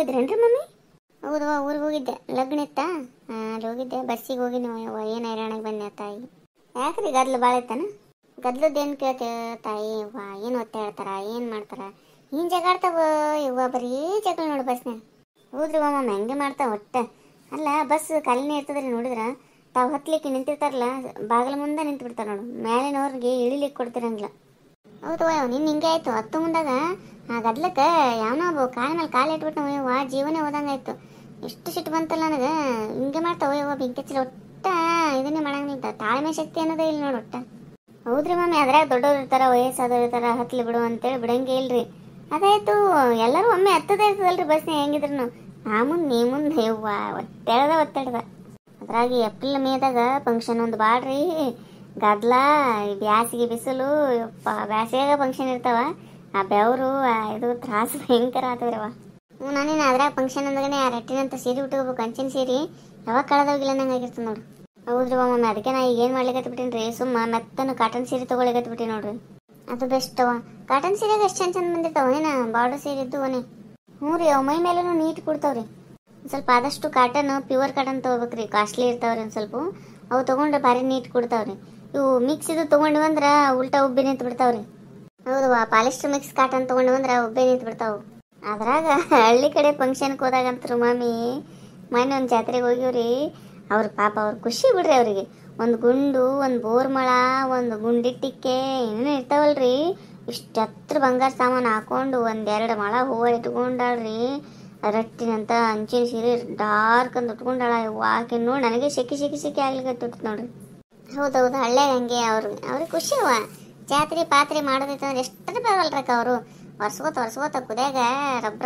ಹೋಗಿದ್ರೇನ್ರಿ mummy? ಹೌದು ಊರಿಗೆ ಹೋಗಿದ್ದೆ, ಲಗ್ನ ಇತ್ತ ಅಲ್ಲಿ ಹೋಗಿದ್ದೆ. ಬಸ್ಸಿಗೆ ಹೋಗಿ ನಾವು ಏನು ಹೈರಾಣಿಗೆ ಬಂದೆ ತಾಯಿ. ಯಾಕ್ರಿ ಗದ್ಲು ಭಾಳ ಇತ್ತಾನ? ಗದ್ಲದ್ದೇನು ಕೇಳ್ತೇವೆ ತಾಯಿ. ಏನು ಒತ್ತೆ ಹೇಳ್ತಾರ, ಏನು ಮಾಡ್ತಾರ, ಏನು ಜಗಾಡ್ತಾವ ಇವ, ಬರೀ ಜಗಳ ನೋಡು ಬಸ್ನಾಗ. ಹೌದ್ರಿ ಮಮ್ಮ, ಹೆಂಗೆ ಮಾಡ್ತಾವ ಒಟ್ಟೆ. ಅಲ್ಲ ಬಸ್ ಖಾಲಿನೇ ಇರ್ತದ್ರಿ, ನೋಡಿದ್ರ ತಾವು ಹತ್ಲಿಕ್ಕೆ ನಿಂತಿರ್ತಾರಲ್ಲ ಬಾಗಿಲ ಮುಂದೆ ನಿಂತು ಬಿಡ್ತಾರೆ ನೋಡು, ಮೇಲಿನವ್ರಿಗೆ ಇಳಿಲಿಕ್ಕೆ ಕೊಡ್ತಿರಂಗಿಲ್ಲ. ಹೌದು ನಿನ್ನ ಹಿಂಗೆ ಆಯ್ತು. ಹತ್ತು ಮುಂದಾಗ ಆ ಗದ್ಲಕ್ಕೆ ಯಾವನೋ ಕಾಲ ಮೇಲೆ ಕಾಲು ಇಟ್ಬಿಟ್ಟು ನಾವು ಜೀವನೇ ಹೋದಂಗಾಯ್ತು. ಎಷ್ಟು ಸಿಟ್ಟು ಬಂತಲ್ಲ ನನಗೆ. ಹಿಂಗೆ ಮಾಡ್ತಾವ ಯವ್ವ ಬೆಂಕಿಚ್ಚಲ ಒಟ್ಟ ಇದನ್ನೇ ಮಾಡಂಗಿಲ್ಲ. ತಾಳ್ಮೆ ಶಕ್ತಿ ಅನ್ನೋದೇ ಇಲ್ಲ ನೋಡು ಒಟ್ಟ. ಹೌದ್ರಿ ಮಮ್ಮಿ, ಅದ್ರಾಗ ದೊಡ್ಡವ್ರು ಇರ್ತಾರ, ವಯಸ್ಸಾದವ್ರು ಇರ್ತಾರ, ಹತ್ಲಿ ಬಿಡು ಅಂತೇಳಿ ಬಿಡಂಗೆ ಇಲ್ರಿ. ಅದಾಯ್ತು, ಎಲ್ಲರೂ ಒಮ್ಮೆ ಹತ್ತದೇ ಇರ್ತದಲ್ರಿ ಬಸ್ನೇ ಹೆಂಗಿದ್ರು. ಆ ಮುಂದೆ ನೀ ಮುಂದೆ ಯವ್ವ ಒತ್ತಡದ. ಅದ್ರಾಗಿ ಏಪ್ರಿಲ್ ಮೇದಾಗ ಫಂಕ್ಷನ್ ಒಂದು ಬಾಳ್ರಿ ಗದ್ಲ, ಬ್ಯಾಸಿಗೆ ಬಿಸಿಲು, ಬ್ಯಾಸಿಯಾಗ ಫಂಕ್ಷನ್ ಇರ್ತಾವ. ಆ ಬೆವರು ಇದು ತ್ರಾಸು ಭಯಂಕರ ಆತದ್ರವ. ನಾನೇನು ಅದ್ರಾಗ ಫಂಕ್ಷನ್ ಅಂದ್ರೇ ಆ ರಟ್ಟಿನಂತ ಸೀರೆ ಉಟ್ಕೋಬೇಕು, ಕಂಚಿನ ಸೀರೆ ಯಾವಾಗ ಕಳೆದೋಗಿಲ್ಲ ನಂಗೆ ಆಗಿರ್ತದೆ ನೋಡ್ರಿ. ಹೌದ್ರಿ ಮಮ್ಮಿ, ಅದಕ್ಕೆ ನಾ ಈಗ ಏನು ಮಾಡ್ಲಿಕ್ಕೆ ಬಿಟ್ಟಿನಿ ರೀ, ಸುಮ್ಮ ಮೆತ್ತನ ಕಾಟನ್ ಸೀರೆ ತೊಗೊಳಿಕತ್ ಬಿಟ್ಟಿ ನೋಡ್ರಿ. ಅದು ಬೆಸ್ಟ್ ಅವ. ಕಾಟನ್ ಸೀರೆಗೆ ಎಷ್ಟು ಚಂದ ಬಂದಿರ್ತಾವ ಏನ, ಬಾರ್ಡರ್ ಸೀರೆ ಇದ್ದು ಹ್ಞೂ ರೀ. ಅವು ಮೈ ಮೇಲೂ ನೀಟ್ ಕೊಡ್ತಾವ್ರಿ. ಸ್ವಲ್ಪ ಆದಷ್ಟು ಕಾಟನ್, ಪ್ಯೂರ್ ಕಾಟನ್ ತೊಗೋಬೇಕ್ರಿ, ಕಾಸ್ಟ್ಲಿ ಇರ್ತಾವ್ರಿ ಒಂದು ಸ್ವಲ್ಪ. ಅವು ತೊಗೊಂಡ್ರೆ ಭಾರಿ ನೀಟ್ ಕೊಡ್ತಾವ್ರಿ. ಇವು ಮಿಕ್ಸ್ ಇದು ತೊಗೊಂಡಿವಿ ಅಂದ್ರೆ ಉಲ್ಟಾ ಉಬ್ಬಿ ನಿಂತು ಬಿಡ್ತಾವ್ರಿ. ಹೌದು, ಪಾಲಿಸ್ಟರ್ ಮಿಕ್ಸ್ ಕಾಟನ್ ತೊಗೊಂಡಿವಿ ಅಂದ್ರೆ ಉಬ್ಬಿ ನಿಂತು ಬಿಡ್ತಾವು. ಅದ್ರಾಗ ಹಳ್ಳಿ ಕಡೆ ಫಂಕ್ಷನ್ಗೆ ಹೋದಾಗಂತರು ಮಾಮಿ, ಮೊನ್ನೆ ಒಂದು ಜಾತ್ರೆಗೆ ಹೋಗಿವ್ರಿ. ಅವ್ರ ಪಾಪ ಅವ್ರು ಖುಷಿ ಬಿಡ್ರಿ. ಅವರಿಗೆ ಒಂದು ಗುಂಡು, ಒಂದು ಬೋರ್ಮಳ, ಒಂದು ಗುಂಡಿಟ್ಟಿಕ್ಕೆ ಏನೇನು ಇರ್ತಾವಲ್ರಿ. ಇಷ್ಟು ಹತ್ರ ಬಂಗಾರ ಸಾಮಾನು ಹಾಕೊಂಡು ಒಂದೆರಡು ಮಳ ಹೂವು ಇಟ್ಕೊಂಡಾಳ್ರಿ. ರಟ್ಟಿನಂತ ಅಂಚಿನ ಸೀರೆ ಡಾರ್ಕ್ ಅಂತ ಉಟ್ಕೊಂಡಾಳ. ಆಕೆ ನೋಡಿ ನನಗೆ ಶೆಕಿ ಆಗ್ಲಿಕ್ಕೆ ನೋಡ್ರಿ. ಹೌದೌದು, ಹಳ್ಳ್ಯಾಗ ಹಂಗೆ ಅವ್ರಿಗೆ ಖುಷಿ ಅವ. ಜಾತ್ರೆ ಪಾತ್ರೆ ಮಾಡೋದೈತೆ ಅಂದ್ರೆ ಎಷ್ಟರ ಬರಲ್ರಕ್ಕ ಅವರು. ವರ್ಷಗೋತ ಕುದ್ಯಾಗ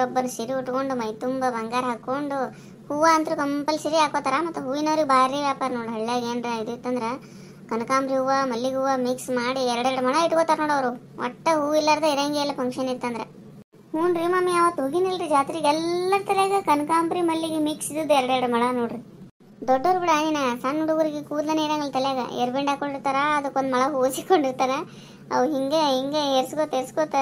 ರಬ್ಬರ್ ಸೀರೆ ಉಟ್ಕೊಂಡು ಮೈ ತುಂಬ ಬಂಗಾರ ಹಾಕೊಂಡು ಹೂವು ಅಂತೂ ಕಂಪಲ್ಸರಿ ಹಾಕೋತಾರ. ಮತ್ತು ಹೂವಿನವ್ರಿಗೆ ಭಾರಿ ವ್ಯಾಪಾರ ನೋಡಿ. ಹಳ್ಳ್ಯಾಗ ಏನ್ರ ಇದಿತ್ತಂದ್ರೆ ಕನಕಾಂಬ್ರಿ ಹೂವು, ಮಲ್ಲಿಗೆ ಹೂವು ಮಿಕ್ಸ್ ಮಾಡಿ ಎರಡೆರಡು ಮಣ ಇಟ್ಕೋತಾರ ನೋಡೋರು. ಒಟ್ಟ ಹೂ ಇಲ್ಲಾರ್ದ ಇರಂಗೆ ಇಲ್ಲ ಫಂಕ್ಷನ್ ಇತ್ತಂದ್ರೆ. ಹ್ಞೂ ರೀ ಮಮ್ಮಿ, ಅವತ್ತು ಹೋಗಿನಿಲ್ರಿ ಜಾತ್ರೆಗೆ. ಎಲ್ಲರ ತಲೆಯಾಗ ಕನಕಾಂಬ್ರಿ ಮಲ್ಲಿಗೆ ಮಿಕ್ಸ್ ಇದ್ದು ಎರಡೆರಡು ಮಳ ನೋಡ್ರಿ. ದೊಡ್ಡವ್ರು ಬಿಡ, ಸಣ್ಣ ಹುಡುಗರಿಗೆ ಕೂದಲನೇ ಇರಂಗಿಲ್ಲ ತಲೆಯಾಗ. ಎರ್ಬೆಂಡ್ ಹಾಕೊಂಡಿರ್ತಾರ, ಅದಕ್ಕೊಂದು ಮಳ ಹೂಸಿಕೊಂಡಿರ್ತಾರ. ಅವು ಹಿಂಗೆ ಎರ್ಸ್ಕೋತ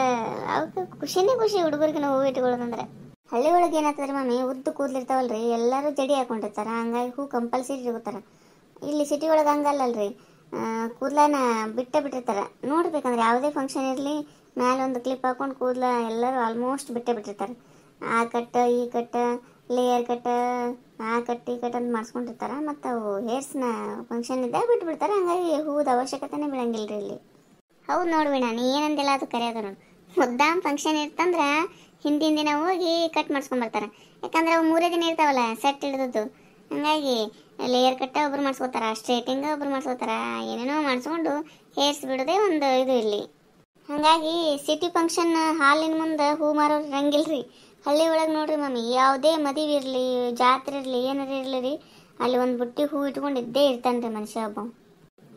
ಅವಕ್ಕೆ ಖುಷಿ ಹುಡುಗರಿಗೆ ಹೂವು ಇಟ್ಕೊಳ್ಳೋದಂದ್ರೆ. ಹಳ್ಳಿ ಒಳಗೆ ಏನಾಗ್ತದ್ರಿ ಮಮ್ಮಿ, ಉದ್ದು ಕೂದಲಿರ್ತಾವಲ್ರಿ, ಎಲ್ಲರೂ ಜಡಿ ಹಾಕೊಂಡಿರ್ತಾರ. ಹಂಗಾಗಿ ಹೂ ಕಂಪಲ್ಸರಿ ಇಟ್ಕೋತಾರ. ಇಲ್ಲಿ ಸಿಟಿ ಒಳಗೆ ಹಂಗಲ್ಲಲ್ರಿ, ಕೂದಲನ ಬಿಟ್ಟಿರ್ತಾರ. ನೋಡ್ಬೇಕಂದ್ರೆ ಯಾವುದೇ ಫಂಕ್ಷನ್ ಇರಲಿ ಮ್ಯಾಲೆ ಒಂದು ಕ್ಲಿಪ್ ಹಾಕೊಂಡು ಕೂದಲ ಎಲ್ಲರೂ ಆಲ್ಮೋಸ್ಟ್ ಬಿಟ್ಟಿರ್ತಾರೆ. ಆ ಕಟ್ ಈ ಕಟ್, ಲೇಯರ್ ಕಟ್, ಆ ಕಟ್ ಈ ಕಟ್ ಅಂತ ಮಾಡಿಸ್ಕೊಂಡಿರ್ತಾರ. ಮತ್ತು ಅವು ಹೇರ್ಸ್ನ ಫಂಕ್ಷನ್ ಇದ್ದಾಗ ಬಿಟ್ಬಿಡ್ತಾರೆ. ಹಂಗಾಗಿ ಹೂದ ಅವಶ್ಯಕತೆನೇ ಬೀಳಂಗಿಲ್ರಿ ಇಲ್ಲಿ. ಹೌದು ನೋಡ್ಬಿಣ, ನೀ ಏನಂದಿಲ್ಲ ಅದು ಕರೆಯೋದು ನೋಡು. ಮುದ್ದಾಮ್ ಫಂಕ್ಷನ್ ಇರ್ತಂದ್ರೆ ಹಿಂದಿನ ದಿನ ಹೋಗಿ ಕಟ್ ಮಾಡಿಸ್ಕೊಂಬರ್ತಾರೆ. ಯಾಕಂದ್ರೆ ಅವು 3 ದಿನ ಇರ್ತಾವಲ್ಲ ಸೆಟ್ ಹಿಡಿದದ್ದು. ಹಂಗಾಗಿ ಲೇಯರ್ ಕಟ್ಟ ಒಬ್ರು ಮಾಡಿಸ್ಕೋತಾರ, ಸ್ಟ್ರೇಟಿಂಗ್ ಒಬ್ರು ಮಾಡಿಸ್ಕೋತಾರ, ಏನೇನೋ ಮಾಡಿಸ್ಕೊಂಡು ಹೇರ್ಸ್ ಬಿಡೋದೇ ಒಂದು ಇದು ಇಲ್ಲಿ. ಹಾಗಾಗಿ ಸಿಟಿ ಫಂಕ್ಷನ್ ಹಾಲಿನ ಮುಂದೆ ಹೂ ಮಾರೋರು ಇರಂಗಿಲ್ರಿ. ಹಳ್ಳಿ ಒಳಗೆ ನೋಡ್ರಿ ಮಮ್ಮಿ, ಯಾವುದೇ ಮದುವೆ ಇರಲಿ, ಜಾತ್ರೆ ಇರಲಿ, ಏನಾರ ಇರಲಿ ರೀ, ಅಲ್ಲಿ ಒಂದು ಬುಟ್ಟಿ ಹೂ ಇಟ್ಕೊಂಡು ಇದ್ದೇ ಇರ್ತಾನೆ ರೀ ಮನುಷ್ಯ ಒಬ್ಬ.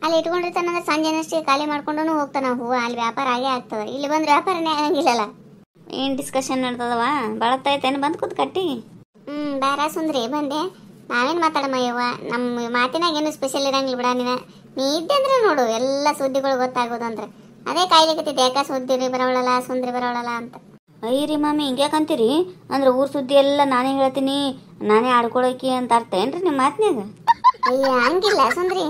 ಅಲ್ಲಿ ಇಟ್ಕೊಂಡಿರ್ತಾನಂದ್ರೆ ಸಂಜೆನಷ್ಟೇ ಖಾಲಿ ಮಾಡ್ಕೊಂಡು ಹೋಗ್ತಾನೆ ಹೂವು. ಅಲ್ಲಿ ವ್ಯಾಪಾರ ಆಗೇ ಆಗ್ತದೆ. ಇಲ್ಲಿ ಬಂದ್ರೆ ವ್ಯಾಪಾರನೇ ಆಗಂಗಿಲ್ಲಲ್ಲ. ಏನು ಡಿಸ್ಕಷನ್ ನಡೆದವ? ಬಳತ್ತೈತೇನು ಬಂದು ಕೂತ್ ಕಟ್ಟಿ? ಬೇರೆ ಸುಂದ್ರಿ ಬಂದೆ. ನಾವೇನು ಮಾತಾಡಮ್ಮಯ್ಯವ್ವ, ನಮ್ಮ ಮಾತಿನಾಗ ಏನು ಸ್ಪೆಷಲ್ ಇರಂಗಿಲ್ಲ ಬಿಡ. ನೀ ಇದ್ದೆ ಅಂದ್ರೆ ನೋಡು ಎಲ್ಲ ಸುದ್ದಿಗಳು ಗೊತ್ತಾಗೋದು. ಅಂದ್ರೆ ಅದೇ ಕಾಯ್ಲಿಕತ್ತಿದ್ದೆ, ಯಾಕೆ ಸುದ್ದಿ ಬರೋಳಲ್ಲ, ಸುಂದ್ರಿ ಬರೋಳಲ್ಲ ಅಂತ. ಅಯ್ಯರಿ ಮಾಮಿ, ಹಿಂಗ್ಯಾಕಂತೀರಿ? ಅಂದ್ರೆ ಊರ್ ಸುದ್ದಿ ಎಲ್ಲ ನಾನೇ ಹೇಳ್ತೀನಿ, ನಾನೇ ಆಡ್ಕೊಳಕಿ ಅಂತ ಅರ್ಥ ಏನ್ರಿ ನಿಮ್ಮ ಮಾತಿನಾಗ? ಅಯ್ಯ ಹಂಗಿಲ್ಲ ಸುಂದ್ರಿ.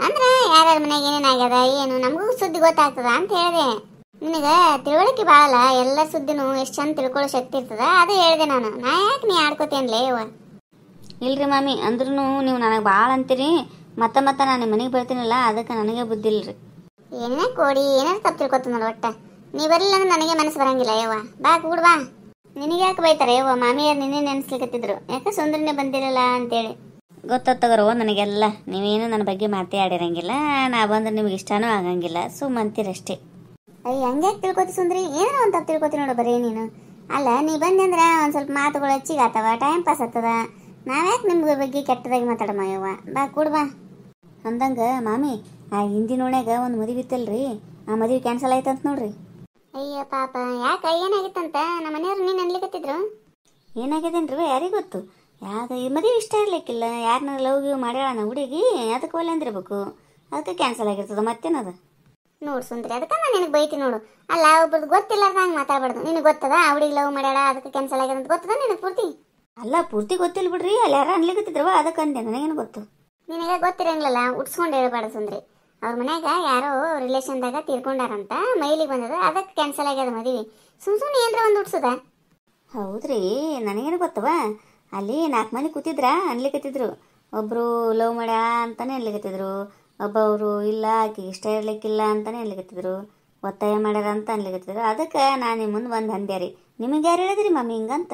ಅಂದ್ರೆ ಯಾರ್ಯಾರ ಮನೆಗೆ ಏನೇನಾಗ್ಯದ ಏನು ನಮಗೂ ಸುದ್ದಿ ಗೊತ್ತಾಗ್ತದ ಅಂತ ಹೇಳಿದೆ. ನಿನಗೆ ತಿಳುವಳಿಕೆ ಭಾಳ, ಎಲ್ಲ ಸುದ್ದಿನೂ ಎಷ್ಟು ಚಂದ ತಿಳ್ಕೊಳ್ಳೋ ಶಕ್ತಿ ಇರ್ತದ, ಅದು ಹೇಳಿದೆ ನಾನು. ನಾ ಯಾಕೆ ನೀ ಆಡ್ಕೋತೇನ್ಲೇ ಯವ್ವ? ಇಲ್ರಿ ಮಾಮಿ, ಅಂದ್ರೂ ನೀವು ನನಗೆ ಭಾಳ ಅಂತೀರಿ. ಮತ್ತೆ ನಾನು ನಿಮ್ಮ ಮನೆಗೆ ಬರ್ತೀನಲ್ಲ, ಅದಕ್ಕೆ ನನಗೆ ಬುದ್ಧಿ ಇಲ್ರಿ. ಏನೇ ಕೋಡಿ, ಏನಾರು ತಪ್ಪು ತಿಳ್ಕೊತ ನೋಡು ಒಟ್ಟ. ನೀ ಬರಲಿಲ್ಲ ಅಂದ್ರೆ ನನಗೆ ಮನಸ್ಸು ಬರಂಗಿಲ್ಲ ಯವ್ವ. ಬಾ ಕೂಡ್ ಬಾ. ನಿನಗೆ ಯಾಕೆ ಬೈತಾರೆ ಯವ್ವ? ಮಾಮಿಯಾರು ನಿನ್ನೆ ನೆನೆಸ್ಲಿಕತ್ತಿದ್ರು, ಯಾಕೆ ಸುಂದ್ರನೇ ಬಂದಿರಲ್ಲ ಅಂತೇಳಿ. ಗೊತ್ತಗರೋ ನನಗೆಲ್ಲ. ನೀವೇನು ನನ್ನ ಬಗ್ಗೆ ಮಾತೇ ಆಡಿರಂಗಿಲ್ಲ, ನಾ ಬಂದ್ರೆ ನಿಮ್ಗೆ ಇಷ್ಟನೂ ಆಗಂಗಿಲ್ಲ, ಸುಮ್ಮಂತೀರಷ್ಟೇ. ಅಯ್ಯ ಹಂಗ್ಯಾಕೆ ತಿಳ್ಕೊತಿ ಸುಂದ್ರಿ? ಏನೋ ಒಂದು ತಪ್ಪು ತಿಳ್ಕೊತಿ ನೋಡು ಬರೀ ನೀನು. ಅಲ್ಲ, ನೀ ಬಂದೆ ಅಂದ್ರೆ ಒಂದು ಸ್ವಲ್ಪ ಮಾತುಗಳು ಹೆಚ್ಚಿಗಾತವ, ಟೈಮ್ ಪಾಸ್ ಆಗ್ತದ. ನಾವ್ಯಾಕೆ ನಿಮ್ಗೆ ಬಗ್ಗೆ ಕೆಟ್ಟದಾಗಿ ಮಾತಾಡಮ್ಮ ಯವ್ವ. ಬಾ ಕೂಡ್ ಬಾ. ಅಂದಂಗೆ ಮಾಮಿ, ಆ ಹಿಂದಿನ ಓಣ್ಯಾಗ ಒಂದು ಮದುವೆ ಇತ್ತಲ್ರಿ, ಆ ಮದುವೆ ಕ್ಯಾನ್ಸಲ್ ಆಯ್ತಂತ ನೋಡ್ರಿ. ಅಯ್ಯ ಪಾಪ, ಯಾಕೆ ಏನಾಗಿತ್ತಂತ? ನಮ್ಮ ಮನೆಯವ್ರು ನೀನು ಅನ್ಲಿಕತ್ತಿದ್ರು. ಏನಾಗಿದೇನ್ರಿ ಯಾರಿಗೆ ಗೊತ್ತು. ಯಾಕೆ ಈ ಮದುವೆ ಇಷ್ಟ ಇರ್ಲಿಕ್ಕಿಲ್ಲ, ಯಾರನ್ನ ಲವ್ ಗಿವ್ ಮಾಡ್ಯಾಳ ಹುಡುಗಿ, ಅದಕ್ಕೆ ಒಳ್ಳೆ ಅಂದಿರ್ಬೇಕು, ಅದಕ್ಕೆ ಕ್ಯಾನ್ಸಲ್ ಆಗಿರ್ತದ. ಮತ್ತೇನದ ನೋಡು ಸುಂದ್ರಿ, ಅದಕ್ಕೆ ನಾನು ನಿನಗೆ ಬೈತಿ ನೋಡು. ಅಲ್ಲ, ಒಬ್ರದ್ದು ಗೊತ್ತಿಲ್ಲ ಹಂಗೆ ಮಾತಾಡ್ಬಾರ್ದು. ನಿನಗೆ ಗೊತ್ತದ ಆ ಹುಡುಗಿ ಲವ್ ಮಾಡ್ಯಾಳ, ಅದಕ್ಕೆ ಕ್ಯಾನ್ಸಲ್ ಆಗ್ಯದ ಅಂತ ಗೊತ್ತದ ನಿನಗೆ ಪೂರ್ತಿ? ಅಲ್ಲ ಪೂರ್ತಿ ಗೊತ್ತಿಲ್ಲ ಬಿಡ್ರಿ, ಅಲ್ಲಿ ಯಾರ ಅನ್ಲಿಕತ್ತಿದ್ರವ ಅದಕ್ಕೆ ಅಂದೆ, ನನಗೇನು ಗೊತ್ತು. ನಿನಗೆ ಗೊತ್ತಿರಂಗಿಲ್ಲ, ಉಡ್ಸ್ಕೊಂಡು ಹೇಳ್ಬಾರ್ದು ಸುಂದ್ರಿ. ಅವ್ರ ಮನ್ಯಾಗ ಯಾರೋ ರಿಲೇಷನ್ದಾಗ ತೀರ್ಕೊಂಡಾರಂತ, ಮೈಲಿಗೆ ಬಂದದ, ಅದಕ್ಕೆ ಕ್ಯಾನ್ಸಲ್ ಆಗ್ಯದ ಮದುವೆ. ಸುಮ್ಮನೆ ಏನರ ಒಂದು ಉಡ್ಸದ. ಹೌದ್ರಿ, ನನಗೇನು ಗೊತ್ತವ. ಅಲ್ಲಿ 4 ಮಂದಿ ಕೂತಿದ್ರ ಅನ್ಲಿಕತ್ತಿದ್ರು. ಒಬ್ಬರು ಲವ್ ಮಾಡ್ಯಾ ಅಂತಾನೆ ಅನ್ಲಿಕತ್ತಿದ್ರು, ಒಬ್ಬವರು ಇಲ್ಲ ಆಕೆಗೆ ಇಷ್ಟ ಇರ್ಲಿಕ್ಕಿಲ್ಲ ಅಂತಾನೆ ಅನ್ಲಿಕತ್ತಿದ್ರು, ಒತ್ತಾಯ ಮಾಡ್ಯಾರ ಅಂತ ಅನ್ಲಿಕತ್ತಿದ್ರು. ಅದಕ್ಕೆ ನಾನು ನಿಮ್ಮ ಮುಂದೆ ಬಂದು ಅಂದೆ ರೀ. ನಿಮಗೆ ಯಾರು ಹೇಳಿದ್ರಿ ಮಮ್ಮಿ ಹಿಂಗಂತ?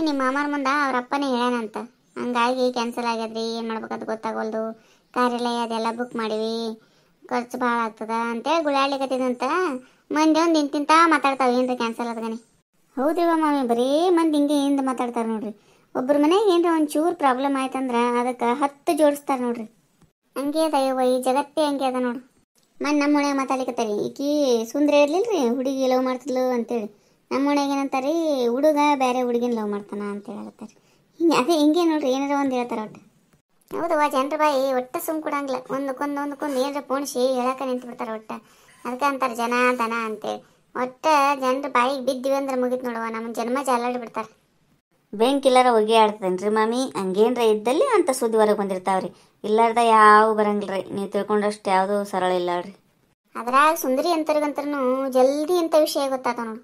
ನಿಮ್ಮ ಮಾಮಾರ ಮುಂದೆ ಅವ್ರ ಅಪ್ಪನೇ ಹೇಳ್ಯಾನಂತ. ಹಂಗಾಗಿ ಕ್ಯಾನ್ಸಲ್ ಆಗ್ಯದ್ರಿ, ಏನು ಮಾಡ್ಬೇಕಂತ ಗೊತ್ತಾಗೋಲ್ದು, ಕಾರ್ಯಾಲಯ ಅದೆಲ್ಲ ಬುಕ್ ಮಾಡಿವಿ, ಖರ್ಚು ಭಾಳ ಆಗ್ತದ ಅಂತೇಳಿ ಗುಳಾಡ್ಲಿಕತ್ತಿದಂತ. ಮಂದಿ ಒಂದು ಇಂತಿಂತ ಮಾತಾಡ್ತಾವೆ ಏನ್ರಿ ಕ್ಯಾನ್ಸಲ್ ಆದ್ಗಾನೆ. ಹೌದಿವ ಮಾಮಿ, ಬರೀ ಮಂದಿ ಹಿಂಗೆ ಹಿಂದೆ ಮಾತಾಡ್ತಾರೆ ನೋಡ್ರಿ. ಒಬ್ಬರ ಮನೆಗೆ ಏನರ ಒಂದು ಚೂರು ಪ್ರಾಬ್ಲಮ್ ಆಯ್ತಂದ್ರೆ ಅದಕ್ಕೆ 10 ಜೋಡಿಸ್ತಾರೆ ನೋಡ್ರಿ. ಹಂಗೆ ಅದ ಇವ ಈ ಜಗತ್ತೇ ಹಂಗೆ ಅದ ನೋಡು. ನಮ್ಮ ಮನೆಯಾಗ ಮಾತಾಡ್ಲಿಕತ್ತಾರೆ, ಈಕಿ ಸುಂದ್ರ ಇರ್ಲಿಲ್ರಿ, ಹುಡುಗಿ ಲವ್ ಮಾಡ್ತಿದ್ಲು ಅಂತೇಳಿ. ನಮ್ಮ ಮನೆಯಾಗ ಏನಂತಾರೆ, ಹುಡುಗ ಬೇರೆ ಹುಡುಗಿನ ಲವ್ ಮಾಡ್ತಾನ ಅಂತ ಹೇಳತ್ತಾರೆ. ಹಿಂಗೆ ಅದೇ ಹಿಂಗೆ ನೋಡ್ರಿ, ಏನಾರ ಒಂದು ಹೇಳ್ತಾರೆ ಒಟ್ಟು. ಹೌದವ್ವ, ಜನರ ಬಾಯಿ ಒಟ್ಟು ಸುಮ್ ಕೊಡಂಗಿಲ್ಲ. ಒಂದಕ್ಕೊಂದು ಏನಾರ ಪೋಣಿಸಿ ಹೇಳಕ ನಿಂತು ಬಿಡ್ತಾರೆ ಒಟ್ಟು. ಅದಕ್ಕೆ ಅಂತಾರೆ ಜನ ದನ ಅಂತೇಳಿ. ಒಟ್ಟು ಜನರ ಬಾಯಿಗೆ ಬಿದ್ದಿವಿ ಅಂದ್ರೆ ಮುಗಿತು ನೋಡುವ, ನಮ್ಮ ಜನ್ಮ ಜಾಲಾಡಿ ಬಿಡ್ತಾರೆ. ಬೆಂಕಿಲ್ಲಾರ ಹೊಗೆ ಆಡ್ತದೇನ್ರಿ ಮಾಮಿ? ಹಂಗೇನ್ರ ಇದ್ದಲ್ಲಿ ಅಂತ ಸುದ್ದಿ ಹೊರಗೆ ಬಂದಿರ್ತಾವ್ರಿ, ಇಲ್ಲಾರ್ದ ಯಾವ ಬರಂಗಿಲ್ರಿ. ನೀವು ತಿಳ್ಕೊಂಡಷ್ಟು ಯಾವುದೂ ಸರಳ ಇಲ್ಲ ರೀ. ಅದ್ರಾಗ ಸುಂದರಿ ಅಂತರಿಗಂತರೂ ಜಲ್ದಿ ಇಂಥ ವಿಷಯ ಗೊತ್ತಾತ ನೋಡು.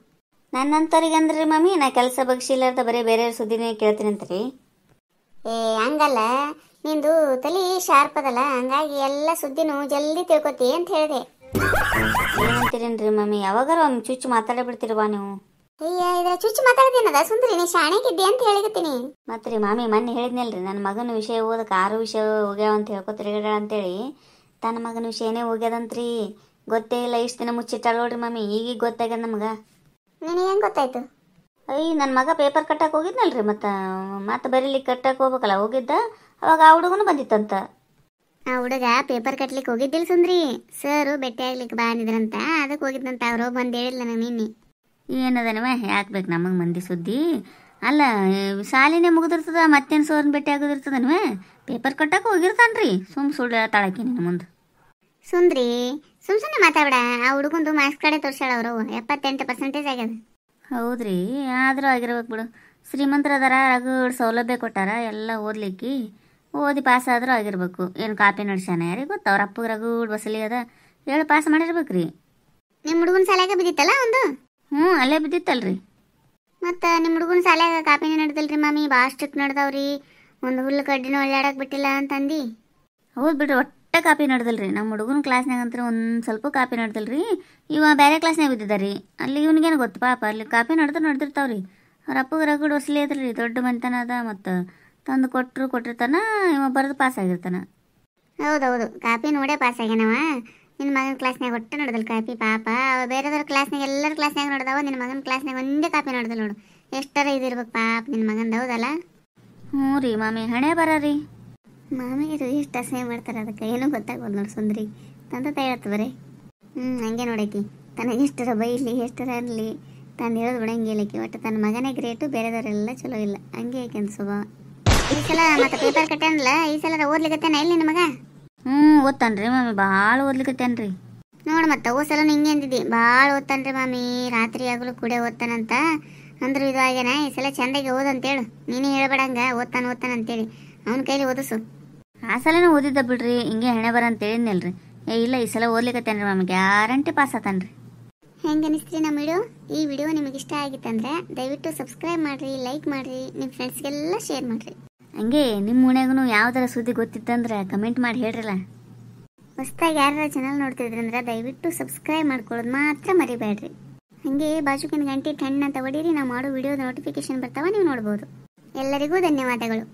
ನನ್ನಂತವ್ರಿಗೆ ಅಂದ್ರಿ ಮಾಮಿ, ನಾ ಕೆಲಸ ಬಗ್ಸಿಲ್ಲಾರ್ದ ಬರೀ ಬೇರೆ ಸುದ್ದಿನೇ ಕೇಳ್ತೀನಿ ಅಂತ್ರಿ. ಹಂಗಲ್ಲ, ನಿಂದು ತಲೆ ಶಾರ್ಪ್ ಅದಲ್ಲ, ಹಂಗಾಗಿ ಎಲ್ಲ ಸುದ್ದಿನೂ ಜಲ್ದಿ ತಿಳ್ಕೊತಿ ಅಂತ ಹೇಳಿದೆ. ಏನಂತೀರೇನ್ರಿ ಮಮ್ಮಿ, ಯಾವಾಗಾರ ಒಮ್ಮೆ ಚುಚ್ಚು ಮಾತಾಡೇ ಬಿಡ್ತೀರವಾ ನೀವು? ಇದ್ರ ಚುಚ್ಚು ಮಾತಾಡ್ತೀನದ ಸುಂದರಿ, ನೀ ಶಾಣೆಗಿದ್ದೆ ಅಂತ ಹೇಳಿಕತ್ತೀನಿ. ಮತ್ರಿ ಮಾಮಿ, ಮೊನ್ನೆ ಹೇಳಿದ್ನಲ್ರಿ, ನನ್ನ ಮಗನ ವಿಷಯ ಓದಕ್ಕೆ 6 ವಿಷಯ ಹೋಗ್ಯಾವ ಅಂತ ಹೇಳ್ಕೊತಿರ್ಗಡ ಅಂತೇಳಿ. ತನ್ನ ಮಗನ ವಿಷಯನೇ ಹೋಗ್ಯದಂತ್ರಿ. ಗೊತ್ತೇ ಇಲ್ಲ, ಇಷ್ಟು ದಿನ ಮುಚ್ಚಿಟ್ಟಾಳ ನೋಡ್ರಿ ಮಮ್ಮಿ, ಈಗೀಗ ಗೊತ್ತಾಗ್ಯದ ನಮ್ಗೆ. ನಿನಗೆ ಹೆಂಗೆ ಗೊತ್ತಾಯ್ತು? ನನ್ನ ಮಗ ಪೇಪರ್ ಕಟ್ಟಕ್ಕೆ ಹೋಗಿದ್ನಲ್ರಿ, ಮತ್ತೆ ಬರೀಲಿಕ್ಕೆ ಕಟ್ಟಕ್ಕೆ ಹೋಗ್ಬೇಕಲ್ಲ, ಹೋಗಿದ್ದ. ಅವಾಗ ಆ ಹುಡುಗನು ಬಂದಿತ್ತಂತ. ಆ ಹುಡುಗ ಪೇಪರ್ ಕಟ್ಲಿಕ್ಕೆ ಹೋಗಿದ್ದಿಲ್ಲ ಸುಂದ್ರಿ, ಸರ್ ಭೇಟಿ ಆಗ್ಲಿಕ್ಕೆ ಬಂದಿದ್ರಂತ, ಅದಕ್ಕೆ ಹೋಗಿದ್ದಂತ. ಅವರು ಬಂದು ಹೇಳಿಲ್ಲ ನನಗೆ ನಿನ್ನೆ. ಏನದನವ ಯಾಕೆ ನಮಗೆ ಮಂದಿ ಸುದ್ದಿ? ಅಲ್ಲ, ಶಾಲಿನೇ ಮುಗಿದಿರ್ತದ, ಮತ್ತೇನು ಸೋರ್ನ ಭೇಟಿ ಆಗೋದಿರ್ತದನವ? ಪೇಪರ್ ಕಟ್ಟಕ್ಕೆ ಹೋಗಿರ್ತಾನ್ರಿ, ಸುಳ್ಳು ಹೇಳ್ತಾಳಕಿ ನಿನ್ನ ಮುಂದೆ. ಸುಂದ್ರಿ ಸುಮ್ಮನೆ ಮಾತಾಡ. ಆ ಹುಡುಗಂದು ಮಾರ್ಕ್ಸ್ ಕಡೆ ತೋರ್ಸಾಳ, ಅವರು 78% ಆಗ್ಯದ. ಹೌದ್ರಿ, ಆದರೂ ಆಗಿರ್ಬೇಕು ಬಿಡು. ಶ್ರೀಮಂತರ ಅದಾರ, ರಗಡ್ ಸೌಲಭ್ಯ ಕೊಟ್ಟಾರ, ಎಲ್ಲ ಓದ್ಲಿಕ್ಕೆ. ಓದಿ ಪಾಸ್ ಆದರೂ ಆಗಿರ್ಬೇಕು. ಏನು ಕಾಪಿ ನಡ್ಸ್ಯಾನ ಯಾರಿಗೆ ಗೊತ್ತು? ಅವ್ರ ಅಪ್ಪಗೆ ರಗಡ್ ಬಸಲಿ ಅದ, ಹೇಳಿ ಪಾಸ್ ಮಾಡಿರ್ಬೇಕ್ರಿ. ನಿಮ್ಮ ಹುಡುಗನ ಸಾಲಾಗ ಬಿದ್ದಿತ್ತಲ್ಲ ಒಂದು? ಅಲ್ಲೇ ಬಿದ್ದಿತ್ತಲ್ರಿ. ಮತ್ತು ನಿಮ್ಮ ಹುಡುಗನ ಸಾಲಾಗ ಕಾಪಿನೇ ನಡೆದಲ್ರಿ ಮಾಮಿ, ಭಾಳ ಸ್ಟ್ರಿಕ್ಟ್ ನಡೆದವ್ರಿ. ಒಂದು ಹುಲ್ಲು ಕಡ್ಡಿನೂ ಒಳ್ಳಾಡಕ್ಕೆ ಬಿಟ್ಟಿಲ್ಲ ಅಂತಂದು. ಹೌದು ಬಿಡ್ರಿ, ಒಟ್ಟ ಕಾಪಿ ನಡೆದಲ್ರಿ. ನಮ್ಮ ಹುಡುಗನ ಕ್ಲಾಸ್ನಾಗ ಅಂತ ಒಂದು ಸ್ವಲ್ಪ ಕಾಪಿ ನಡೆದಲ್ರಿ. ಇವ ಬೇರೆ ಕ್ಲಾಸ್ನಾಗ ಬಿದ್ದಿದ್ದಾರಿ. ಅಲ್ಲಿ ಇವನಿಗೇನು ಗೊತ್ತು ಪಾಪ, ಅಲ್ಲಿ ಕಾಪಿ ನಡೆದಿರ್ತಾವ್ರಿ. ಅವ್ರ ಅಪ್ಪಗೆ ರಗಡ್ ವಸಲಿ ಐತ್ರಿ, ದೊಡ್ಡ ಮನೆತನ ಅದ, ಮತ್ತು ತಂದು ಕೊಟ್ಟಿರ್ತಾನ, ಇವ ಬರೆದು ಪಾಸ್ ಆಗಿರ್ತಾನ. ಹೌದೌದು, ಕಾಪಿ ನೋಡೇ ಪಾಸ್ ಆಗ್ಯಾನವ. ನಿನ್ನ ಮಗನ ಕ್ಲಾಸ್ನಾಗ ಒಟ್ಟು ನಡೆದಲ್ಲ ಕಾಪಿ, ಪಾಪ. ಬೇರೆದವ್ರ ಕ್ಲಾಸ್ನಾಗ ಎಲ್ಲರ ಕ್ಲಾಸ್ನಾಗ ನೋಡ್ದವ, ನಿನ್ನ ಮಗನ ಕ್ಲಾಸ್ನಾಗ ಒಂದೇ ಕಾಪಿ ನಡೆದಲ್ಲ ನೋಡು. ಎಷ್ಟರ ಇದಿರ್ಬೇಕು ಪಾಪ ನಿನ್ನ ಮಗಂದು, ಹೌದಲ್ಲ? ಹ್ಞೂ ರೀ ಮಾಮಿ, ಹಣೆ ಬರ ರೀ. ಮಾಮಿಯರು ಎಷ್ಟು ಅಸಹ್ಯ ಮಾಡ್ತಾರೆ, ಅದಕ್ಕೆ ಏನೂ ಗೊತ್ತಾಗ್ಬೋದು ನೋಡಿ ಸುಂದ್ರಿ. ತಂತ ಹೇಳತ್ತು ಬರೀ. ಹಂಗೆ ನೋಡಕಿ, ತನಗೆ ಎಷ್ಟರ ಬೈಲಿ ಎಷ್ಟರ ಅನ್ನಲಿ, ತಾನು ಹೇಳೋದು ಬಿಡಂಗಿಲ್ಲಕಿ. ಒಟ್ಟು ತನ್ನ ಮಗನೇ ಗ್ರೇಟು, ಬೇರೆದವರೆಲ್ಲ ಚಲೋ ಇಲ್ಲ. ಹಂಗೆ ಯಾಕೆಂದು ಸ್ವಭಾವ. ಈ ಸಲ ಮತ್ತೆ ಪೇಪರ್ ಕಟ್ಟಾನಲ್ಲ, ಈ ಸಲ ಓದ್ಲಿಕತ್ತೇನ ಇಲ್ಲಿ ನಿನ್ನ ಮಗ? ಓದ್ತಾನ್ರಿ ಮಾಮಿ, ಭಾಳ ಓದ್ಲಿಕತ್ತೇನ್ರಿ. ನೋಡು ಮತ್ತೆ ಓ ಸಲ ಹಿಂಗೆ ಅಂದಿದ್ದಿ, ಭಾಳ ಓದ್ತಾನ್ರಿ ಮಾಮಿ, ರಾತ್ರಿ ಆಗಲು ಕೂಡ ಓದ್ತಾನಂತ ಅಂದ್ರು. ಇದು ಆಗ್ಯಾನ, ಈ ಸಲ ಚಂದಾಗಿ ಓದಂತೇಳು. ನೀನೇ ಹೇಳ್ಬೇಡಂಗ ಓದ್ತಾನಂತೇಳಿ ಅವನ ಕೈಲಿ ಓದಿಸು. ಆ ಸಲನೇ ಓದಿದ್ದ ಬಿಡ್ರಿ, ಹಿಂಗೆ ಹಣೆ ಬರ ಅಂತ ಹೇಳಿದ್ನಲ್ರಿ. ಇಲ್ಲ, ಈ ಸಲ ಓದ್ಲಿಕತ್ತೇನ್ರಿ ಮಾಮಿ, ಗ್ಯಾರಂಟಿ ಪಾಸ್ ಆತಾನ್ರಿ. ಹೆಂಗೆ ಅನಿಸ್ತ್ರಿ ನಮ್ಮ ವಿಡಿಯೋ? ಈ ವಿಡಿಯೋ ನಿಮಗೆ ಇಷ್ಟ ಆಗಿತ್ತಂದ್ರೆ ದಯವಿಟ್ಟು ಸಬ್ಸ್ಕ್ರೈಬ್ ಮಾಡಿರಿ, ಲೈಕ್ ಮಾಡಿರಿ, ನಿಮ್ಮ ಫ್ರೆಂಡ್ಸ್ಗೆಲ್ಲ ಶೇರ್ ಮಾಡಿರಿ. ಹಂಗೆ ನಿಮ್ಮ ಮನ್ಯಾಗೂ ಯಾವ್ದಾರ ಸುದ್ದಿ ಗೊತ್ತಿತ್ತಂದ್ರೆ ಕಮೆಂಟ್ ಮಾಡಿ ಹೇಳ್ರಲ್ಲ. ಹೊಸ್ದಾಗಿ ಯಾರ ಚಾನಲ್ ನೋಡ್ತಿದ್ರಂದ್ರೆ ದಯವಿಟ್ಟು ಸಬ್ಸ್ಕ್ರೈಬ್ ಮಾಡ್ಕೊಳ್ಳೋದು ಮಾತ್ರ ಮರಿಬೇಡ್ರಿ. ಹಾಗೆ ಬಾಜುಕಿನ ಗಂಟೆ ಟೆನ್ ಅಂತ ಹೊಡೀರಿ, ನಾವು ಮಾಡೋ ವಿಡಿಯೋದ ನೋಟಿಫಿಕೇಶನ್ ಬರ್ತಾವ, ನೀವು ನೋಡ್ಬೋದು. ಎಲ್ಲರಿಗೂ ಧನ್ಯವಾದಗಳು.